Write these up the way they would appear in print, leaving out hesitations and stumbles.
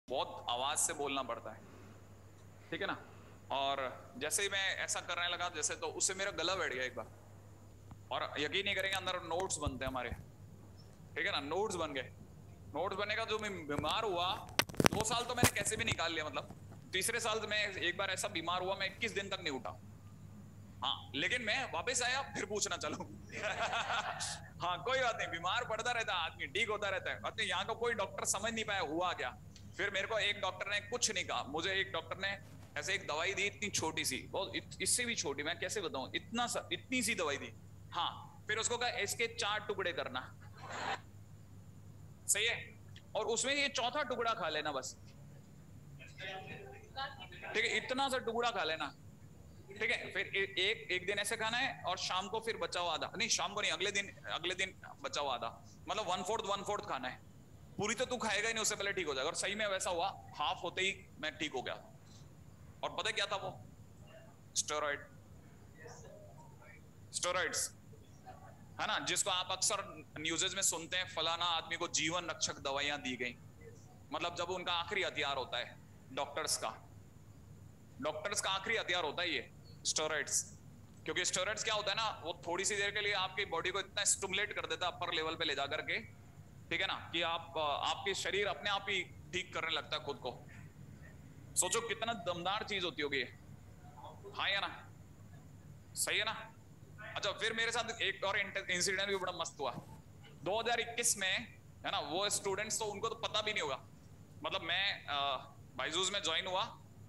बहुत आवाज से बोलना पड़ता है, ठीक है ना। और जैसे ही मैं ऐसा करने लगा जैसे, तो उससे मेरा गला बैठ गया एक बार, और यकीन नहीं करेंगे अंदर नोट्स बनते हैं हमारे, ठीक है ना, नोट्स बन गए। नोट्स बनने का जो मैं बीमार हुआ 2 साल तो मैंने कैसे भी निकाल लिया, मतलब तीसरे साल में एक बार ऐसा बीमार हुआ मैं 21 दिन तक नहीं उठा। हाँ, लेकिन मैं वापस आया फिर पूछना चलूं। हाँ कोई बात नहीं, बीमार पड़ता रहता है आदमी, ठीक होता रहता है। अतः यहाँ का कोई डॉक्टर समझ नहीं पाया हुआ क्या। फिर मेरे को एक डॉक्टर ने कुछ नहीं कहा, मुझे एक डॉक्टर ने ऐसे एक दवाई दी, इतनी छोटी सी, बहुत इससे भी छोटी, मैं कैसे बताऊं, इतनी सी दवाई दी। हाँ, फिर उसको कहा इसके 4 टुकड़े करना, सही है, और उसमें ये चौथा टुकड़ा खा लेना बस, ठीक है, इतना सा टुकड़ा खा लेना, ठीक है। फिर एक दिन ऐसे खाना है, और शाम को फिर बचा हुआ आधा, नहीं शाम को नहीं, अगले दिन बचा हुआ आधा, मतलब 1/4 खाना है। पूरी तो तू खाएगा ही नहीं, उससे पहले ठीक हो जाएगा। और सही में वैसा हुआ, हाफ होते ही मैं ठीक हो गया। और पता क्या था वो? स्टेरॉइड, स्टेरॉइड्स, है ना, जिसको आप अक्सर न्यूज़ेस में सुनते हैं, फलाना आदमी को जीवन रक्षक दवाइयां दी गई, मतलब जब उनका आखिरी हथियार होता है डॉक्टर्स का, डॉक्टर्स का आखिरी हथियार होता है ये स्टेरॉइड्स। क्योंकि स्टेरॉइड्स क्या होता है ना, वो थोड़ी सी देर के लिए आपकी बॉडी को इतना स्टिमुलेट कर देता है अपर लेवल पे ले जाकर के, ठीक है ना, कि आपके शरीर अपने आप ही ठीक करने लगता है खुद को। सोचो कितना दमदार चीज होती होगी, हाँ या ना, सही है ना। अच्छा, फिर मेरे साथ एक और इंसिडेंट भी बड़ा मस्त हुआ 2021 में, है ना। वो स्टूडेंट्स तो उनको तो पता भी नहीं होगा, मतलब मैं बायजूस में ज्वाइन हुआ,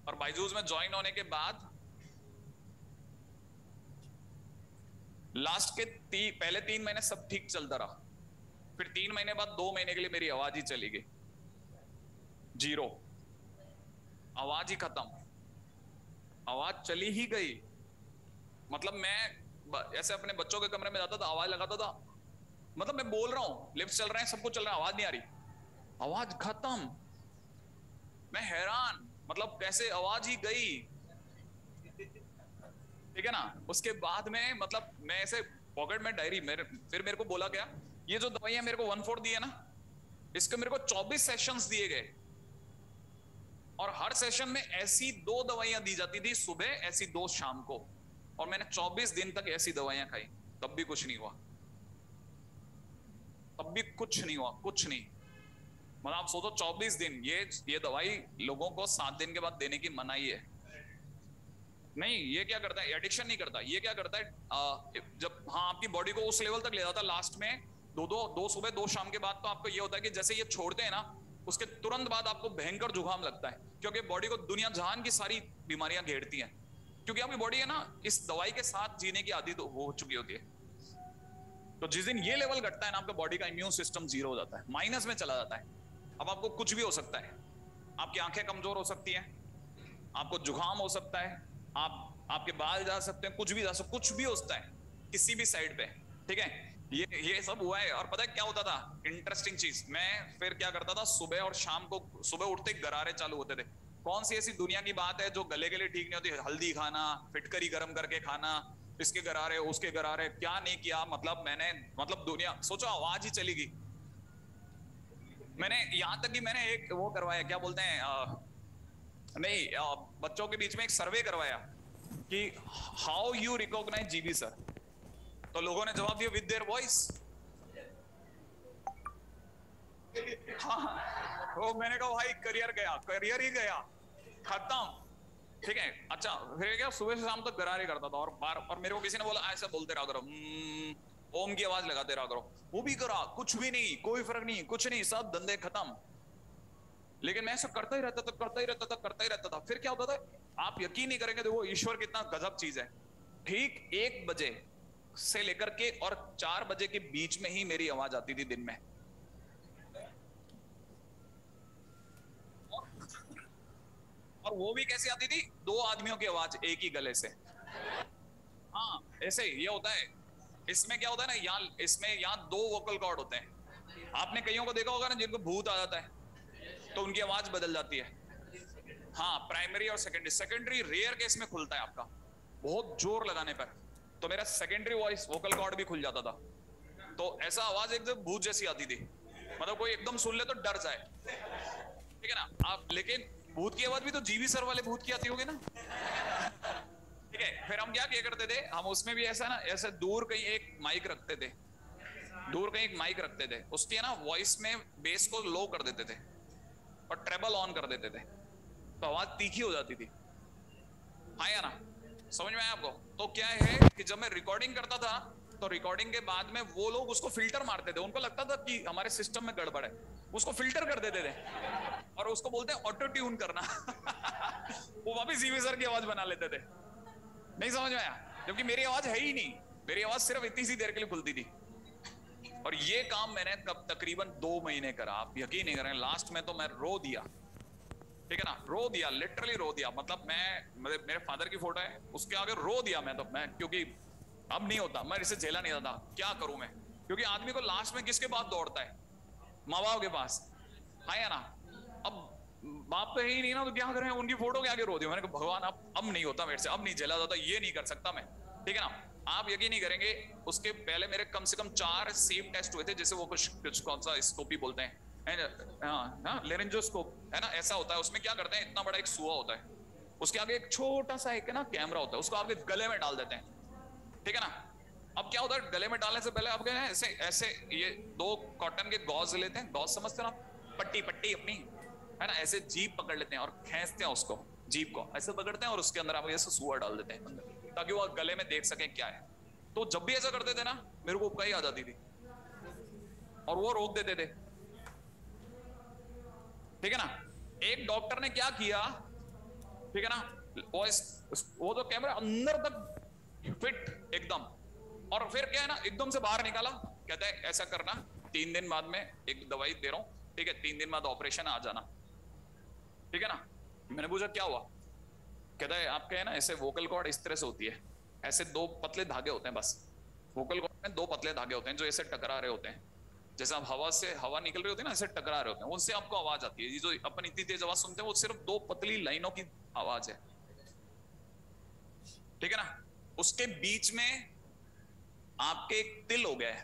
और बायजूस में ज्वाइन होने के बाद लास्ट के पहले 3 महीने सब ठीक चलता रहा। फिर 3 महीने बाद 2 महीने के लिए मेरी आवाज ही चली गई, जीरो, आवाज ही खत्म, आवाज चली ही गई। मतलब मैं ऐसे अपने बच्चों के कमरे में जाता था, आवाज लगाता था, मतलब मैं बोल रहा हूं, लिफ्ट चल रहे हैं, सब कुछ चल रहा है, आवाज नहीं आ रही, आवाज खत्म। मैं हैरान, मतलब कैसे आवाज ही गई, ठीक है ना। उसके बाद में मतलब मैं ऐसे पॉकेट में डायरी फिर मेरे को बोला गया, ये जो दवाइयां मेरे को 1/4 दी है ना, इसके मेरे को 24 सेशंस दिए गए, और हर सेशन में ऐसी 2 दवाइयां दी जाती थी, सुबह ऐसी 2 शाम को, और मैंने 24 दिन तक ऐसी दवाइयां खाई, तब भी कुछ नहीं हुआ, तब भी कुछ नहीं हुआ, कुछ नहीं। मतलब आप सोचो 24 दिन, ये दवाई लोगों को 7 दिन के बाद देने की मनाही है। नहीं, ये क्या करता है, एडिक्शन नहीं करता, ये क्या करता है, जब हाँ आपकी बॉडी को उस लेवल तक ले जाता है, लास्ट में दो सुबह 2 शाम के बाद तो आपको ये होता है कि जैसे ये छोड़ते हैं ना, उसके तुरंत बाद आपको भयंकर जुकाम लगता है, क्योंकि बॉडी को दुनिया जहान की सारी बीमारियां घेरती हैं, क्योंकि आपकी बॉडी है ना इस दवाई के साथ जीने की आदत हो चुकी होती है। तो जिस दिन ये लेवल घटता है ना, आपका बॉडी का इम्यून सिस्टम जीरो हो जाता है, माइनस में चला जाता है। अब आपको कुछ भी हो सकता है, आपकी आंखें कमजोर हो सकती हैं, आपको जुकाम हो सकता है, आपके बाल जा सकते हैं, कुछ भी जा सकता, कुछ भी हो सकता है किसी भी साइड पे, ठीक है। ये सब हुआ है। और पता है क्या होता था, इंटरेस्टिंग चीज, मैं फिर क्या करता था, सुबह और शाम को, सुबह उठते ही गरारे चालू होते थे। कौन सी ऐसी दुनिया की बात है जो गले के लिए ठीक नहीं होती, हल्दी खाना, फिटकरी गर्म करके खाना, इसके गरारे उसके गरारे, क्या नहीं किया, मतलब मैंने, मतलब दुनिया, सोचो आवाज ही चली गई। मैंने यहां तक कि मैंने एक वो करवाया, क्या बोलते हैं, नहीं, बच्चों के बीच में एक सर्वे करवाया कि how you recognise GB sir, तो लोगों ने जवाब दिया विद देयर वॉइस। हाँ, तो मैंने कहा भाई करियर गया, करियर ही गया, खत्म, ठीक है। अच्छा, फिर क्या, सुबह से शाम तक गरारे करता था, और बार, और मेरे को किसी ने बोला ऐसा बोलते रहा करो, ओम की आवाज लगाते रहा करो, वो भी करा, कुछ भी नहीं, कोई फर्क नहीं, कुछ नहीं, सब धंधे खत्म। लेकिन मैं ऐसा करता ही रहता था, करता ही रहता था, करता ही रहता था। फिर क्या होता था, आप यकीन नहीं करेंगे, देखो ईश्वर कितना गजब चीज है। ठीक 1 बजे से लेकर के और 4 बजे के बीच में ही मेरी आवाज आती थी दिन में, और वो भी कैसे आती थी, 2 आदमियों की आवाज एक ही गले से। हाँ, ऐसे ये होता है। इसमें क्या होता है ना, यहाँ इसमें यहाँ 2 वोकल कॉर्ड होते हैं। आपने कईयों को देखा होगा ना, जिनको भूत आ जाता है तो उनकी आवाज बदल जाती है। हाँ, प्राइमरी और सेकेंडरी, सेकेंडरी रेयर केस में खुलता है आपका, बहुत जोर लगाने पर, तो मेरा सेकेंडरी वॉइस वोकल कॉर्ड भी खुल जाता था। तो ऐसा आवाज एकदम भूत जैसी आती थी, मतलब कोई एकदम सुन ले तो डर जाए। ठीक है ना। आप लेकिन भूत की आवाज भी तो जीवी सर वाले भूत की आती होगी ना। ठीक है, फिर हम क्या किया करते थे, हम उसमें भी ऐसा ना, ऐसे दूर कहीं एक माइक रखते थे, दूर कहीं एक माइक रखते थे, उसकी ना वॉइस में बेस को लो कर देते थे और ट्रेबल ऑन कर देते थे, तो आवाज तीखी हो जाती थी। हाँ या ना, समझ में आया आपको? तो क्या है कि जब मैं रिकॉर्डिंग करता था तो रिकॉर्डिंग के बाद में वो लोग उसको फिल्टर मारते थे, उनको लगता था कि हमारे सिस्टम में गड़बड़ है, उसको फिल्टर कर देते थे और उसको बोलते हैं ऑटो ट्यून करना। वो वापिस जीवी सर की आवाज बना लेते थे। नहीं समझ में आया? जबकि मेरी आवाज है ही नहीं, मेरी आवाज सिर्फ इतनी सी देर के लिए खुलती थी। और ये काम मैंने कब तकरीबन 2 महीने करा, आप यकीन नहीं करेंगे, लास्ट में तो मैं रो दिया। ठीक है ना, रो दिया, लिटरली रो दिया। मतलब मैं मेरे फादर की फोटो है, उसके आगे रो दिया मैं, तो मैं, क्योंकि अब नहीं होता, मैं इसे झेला नहीं था, क्या करूं मैं, क्योंकि आदमी को लास्ट में किसके पास दौड़ता है? माँ बाप के पास। हाँ या ना? अब बाप तो है ही नहीं ना, तो क्या करें, उनकी फोटो के आगे रो दिया। मैंने कहा भगवान अब नहीं होता मेरे से, अब नहीं झेला जाता, ये नहीं कर सकता मैं। ठीक है ना, आप यकीन नहीं करेंगे, उसके पहले मेरे कम से कम 4 सेम टेस्ट हुए थे, जैसे वो कुछ कौन सा स्कोपी बोलते हैं, लेरेंजोस्कोप है ना, ऐसा होता है। उसमें क्या करते हैं, इतना बड़ा एक सुआ होता है, उसके आगे एक छोटा सा एक ना कैमरा होता है, उसको आपके गले में डाल देते हैं। ठीक है ना, अब क्या होता है, गले में डालने से पहले आप ऐसे ऐसे ये 2 कॉटन के गॉज लेते हैं, गॉज समझते हो ना, पट्टी पट्टी अपनी, है ना, ऐसे जीभ पकड़ लेते हैं और खींचते हैं उसको, जीभ को ऐसे पकड़ते हैं और उसके अंदर आप ऐसे सुआ डाल देते हैं अंदर, ताकि वो गले में देख सके क्या है। तो जब भी ऐसा करते थे ना, मेरे को उपकाई आ जाती थी और वो रोक देते थे। ठीक है ना, एक डॉक्टर ने क्या किया, ठीक है ना, वो तो कैमरा अंदर तक फिट एकदम, और फिर क्या है ना, एकदम से बाहर निकाला, कहता है ऐसा करना, 3 दिन बाद में एक दवाई दे रहा हूं, ठीक है, 3 दिन बाद ऑपरेशन आ जाना। ठीक है ना, मैंने पूछा क्या हुआ, कहता है आपके है ना ऐसे वोकल कॉर्ड इस तरह से होती है, ऐसे 2 पतले धागे होते हैं बस, वोकल कॉर्ड में 2 पतले धागे होते हैं जो ऐसे टकरा रहे होते हैं, जैसे आप हवा से हवा निकल रही होती है ना, ऐसे टकरा रहे होते हैं, उनसे आपको आवाज आती है। ये जो अपन इतनी तेज आवाज सुनते हैं, वो सिर्फ 2 पतली लाइनों की आवाज है। ठीक है ना, उसके बीच में आपके एक तिल हो गया है,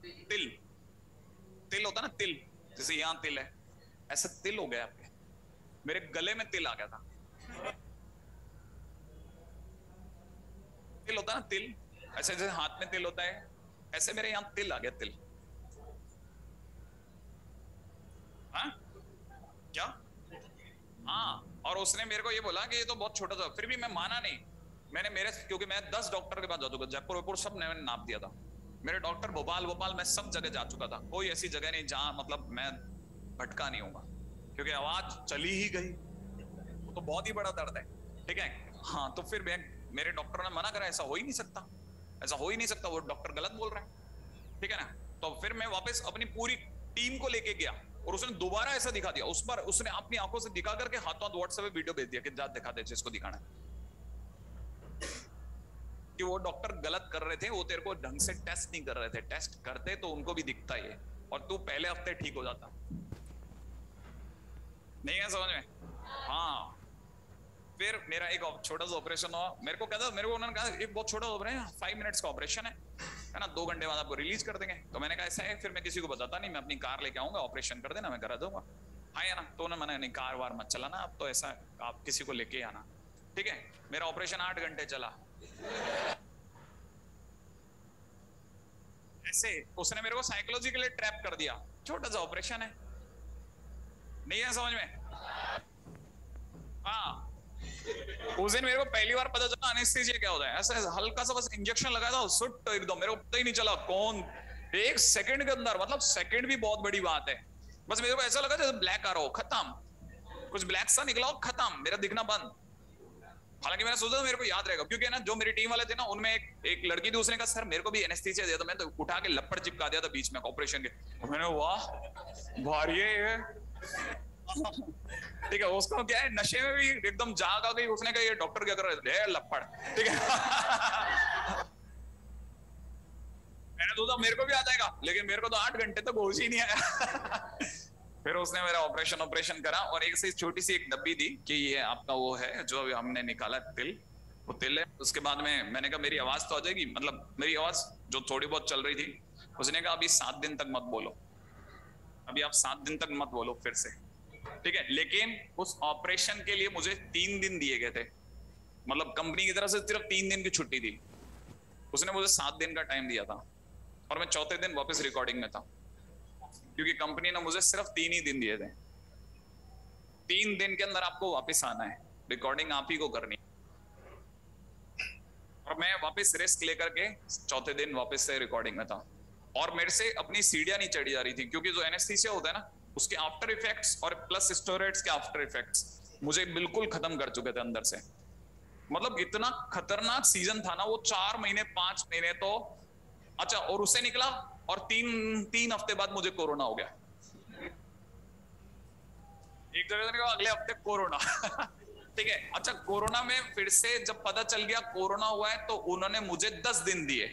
तिल, तिल होता है ना, तिल, जैसे यहां तिल है, ऐसा तिल हो गया आपके, मेरे गले में तिल आ गया था। तिल होता है ना, तिल, ऐसे जैसे हाथ में तिल होता है, ऐसे मेरे यहां तिल आ गया, तिल। हाँ क्या? हाँ, और उसने मेरे को ये बोला कि ये तो बहुत छोटा था, फिर भी मैं माना नहीं। मैंने क्योंकि मैं 10 डॉक्टर के पास जा चुका, जयपुर वयपुर सब मैंने नाप दिया था, मेरे डॉक्टर भोपाल मैं सब जगह जा चुका था, कोई ऐसी जगह नहीं जहां मतलब मैं भटका नहीं होगा, क्योंकि आवाज चली ही गई, वो तो बहुत ही बड़ा दर्द है। ठीक है, हाँ, तो फिर मेरे डॉक्टर ने मना करा, ऐसा हो ही नहीं सकता, ऐसा हो ही नहीं सकता, वो डॉक्टर गलत बोल रहा है। ठीक है ना, तो फिर मैं वापस अपनी पूरी टीम को लेके गया और उसने दोबारा ऐसा दिखा दिया, उस पर उसने अपनी आंखों से दिखा करके हाथों हाथ व्हाट्सएप पे वीडियो भेज दिया कि जा दिखा दे जिसको दिखाना है, कि वो डॉक्टर गलत कर रहे थे, वो तेरे को ढंग से टेस्ट नहीं कर रहे थे, टेस्ट करते तो उनको भी दिखता ये, और तू पहले हफ्ते ठीक हो जाता। नहीं है समझ में? हाँ, फिर मेरा एक छोटा सा ऑपरेशन हुआ, मेरे को उन्होंने कहा एक बहुत छोटा ऑपरेशन, 5 मिनट्स का ऑपरेशन है ना, 2 घंटे बाद आपको रिलीज कर देंगे। तो मैंने कहा ऐसा है, फिर मैं किसी को बताता नहीं, मैं अपनी कार लेके आऊंगा, ऑपरेशन कर देना, मैं करा दूंगा। हाँ या ना, तो उन्होंने मना नहीं, कार वार मत चलाना, आप तो ऐसा आप किसी को लेके आना। ठीक है, मेरा ऑपरेशन 8 घंटे चला। ऐसे उसने मेरे को साइकोलॉजिकली ट्रैप कर दिया, छोटा सा ऑपरेशन है, नहीं है समझ में? हाँ, उस दिन मेरे को पहली बार पता चला एनेस्थीसिया क्या होता है, ऐसा हल्का सा बस इंजेक्शन लगाया था, सुट एकदम, मेरे को पता ही नहीं चला कौन, 1 सेकंड के अंदर, मतलब सेकंड भी बहुत बड़ी बात है, बस मेरे को ऐसा लगा जैसे ब्लैक आ रहा हो, खत्म, कुछ ब्लैक सा निकला हो, खत्म, मेरा दिखना बंद। हालांकि मैंने सोचा था मेरे को याद रहेगा, क्योंकि ना जो मेरी टीम वाले थे ना, उनमें एक लड़की थी, उसने कहा सर मेरे को भी एनेस्थीसिया दिया था, मैं तो उठा के लपड़ चिपका दिया था बीच में ऑपरेशन के। मैंने वाह भारी है। ठीक है, उसको क्या है, नशे में भी एकदम जाग आ गई, उसने कहा ये डॉक्टर क्या कर रहे थे, लपड़। ठीक है, मैंने सोचा मेरे को भी आ जाएगा, लेकिन मेरे को तो 8 घंटे तक होश ही नहीं आया। फिर उसने मेरा ऑपरेशन करा, और एक से छोटी सी एक डब्बी दी कि ये आपका वो है जो अभी हमने निकाला तिल, वो तिल है। उसके बाद में मैंने कहा मेरी आवाज तो आ जाएगी, मतलब मेरी आवाज जो थोड़ी बहुत चल रही थी, उसने कहा अभी 7 दिन तक मत बोलो, अभी आप 7 दिन तक मत बोलो फिर से। ठीक है, लेकिन उस ऑपरेशन के लिए मुझे 3 दिन दिए गए थे, मतलब कंपनी की तरफ से सिर्फ 3 दिन की छुट्टी थी, उसने मुझे 7 दिन का टाइम दिया था, और मैं चौथे दिन वापस रिकॉर्डिंग में था, क्योंकि कंपनी ने मुझे सिर्फ 3 ही दिन दिए थे। 3 दिन के अंदर आपको वापस आना है, रिकॉर्डिंग आप ही को करनी, और मैं वापस रिस्क लेकर के चौथे दिन वापस से रिकॉर्डिंग में था, और मेरे से अपनी सीढ़ियां नहीं चढ़ी जा रही थी, क्योंकि जो एनेस्थीसिया होता है ना, उसके आफ्टर इफेक्ट्स और प्लस स्टेरॉइड्स के आफ्टर इफेक्ट्स मुझे बिल्कुल खत्म कर चुके थे अंदर से। मतलब इतना खतरनाक सीजन था ना वो, 4 महीने 5 महीने तो अच्छा, और उससे निकला, और 3 हफ्ते बाद मुझे कोरोना हो गया, एक जगह से निकला, अगले हफ्ते कोरोना। ठीक है, अच्छा कोरोना में फिर से जब पता चल गया कोरोना हुआ है, तो उन्होंने मुझे 10 दिन दिए,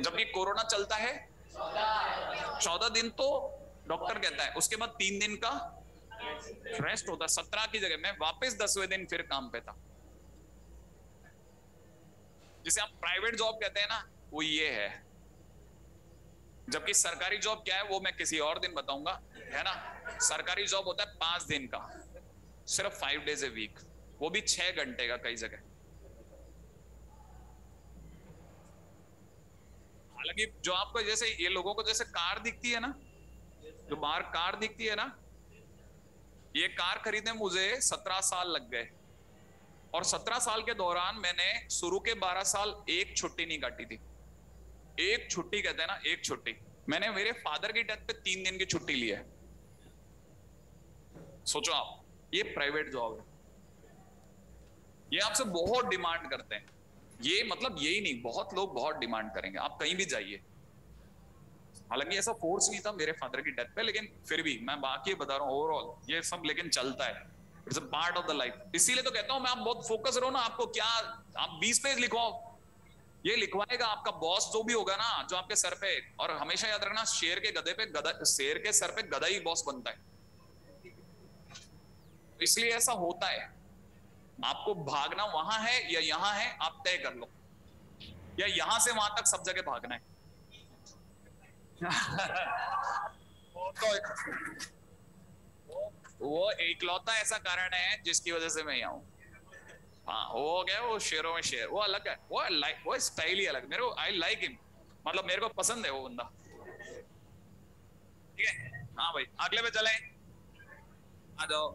जबकि कोरोना चलता है 14 दिन, तो डॉक्टर कहता है उसके बाद 3 दिन का रेस्ट होता है, 17 की जगह मैं वापस 10वें दिन फिर काम पे था। जिसे आप प्राइवेट जॉब कहते हैं ना, वो ये है, जबकि सरकारी जॉब क्या है वो मैं किसी और दिन बताऊंगा, है ना। सरकारी जॉब होता है 5 दिन का, सिर्फ 5 डेज ए वीक, वो भी 6 घंटे का कई जगह। हालांकि जो आपको जैसे ये लोगों को जैसे कार दिखती है ना, जो बाहर कार दिखती है ना, ये कार खरीदने मुझे 17 साल लग गए, और 17 साल के दौरान मैंने शुरू के 12 साल एक छुट्टी नहीं काटी थी। एक छुट्टी कहते हैं ना, एक छुट्टी, मैंने मेरे फादर की डेथ पे 3 दिन की छुट्टी ली है। सोचो आप, ये प्राइवेट जॉब है, ये आपसे बहुत डिमांड करते हैं, ये मतलब यही नहीं, बहुत लोग बहुत डिमांड करेंगे, आप कहीं भी जाइए। हालांकि ऐसा फोर्स नहीं था मेरे फादर की डेथ पे, लेकिन फिर भी मैं बाकी बता रहा हूँ ओवरऑल ये सब लेकिन चलता है, it's a part of the life. इसीलिए तो कहता हूं मैं, आप बहुत फोकस रहो ना, आपको क्या, आप 20 पेज लिखवाओ, ये लिखवाएगा आपका बॉस जो भी होगा ना, जो आपके सर पे, और हमेशा याद रखना, शेर के गधे पे गधा, शेर के सर पे गधा ही बॉस बनता है, इसलिए ऐसा होता है। आपको भागना वहां है या यहां है, आप तय कर लो, या यहां से वहां तक सब जगह भागना है। वो इकलौता ऐसा कारण है जिसकी वजह से मैं यहाँ हूँ। हाँ, वो हो गया, वो शेरों में शेर, वो अलग है, वो स्टाइल ही अलग, मेरे को आई लाइक हिम, मतलब मेरे को पसंद है वो बंदा। ठीक है, हाँ भाई, अगले पे चलें, आ जाओ।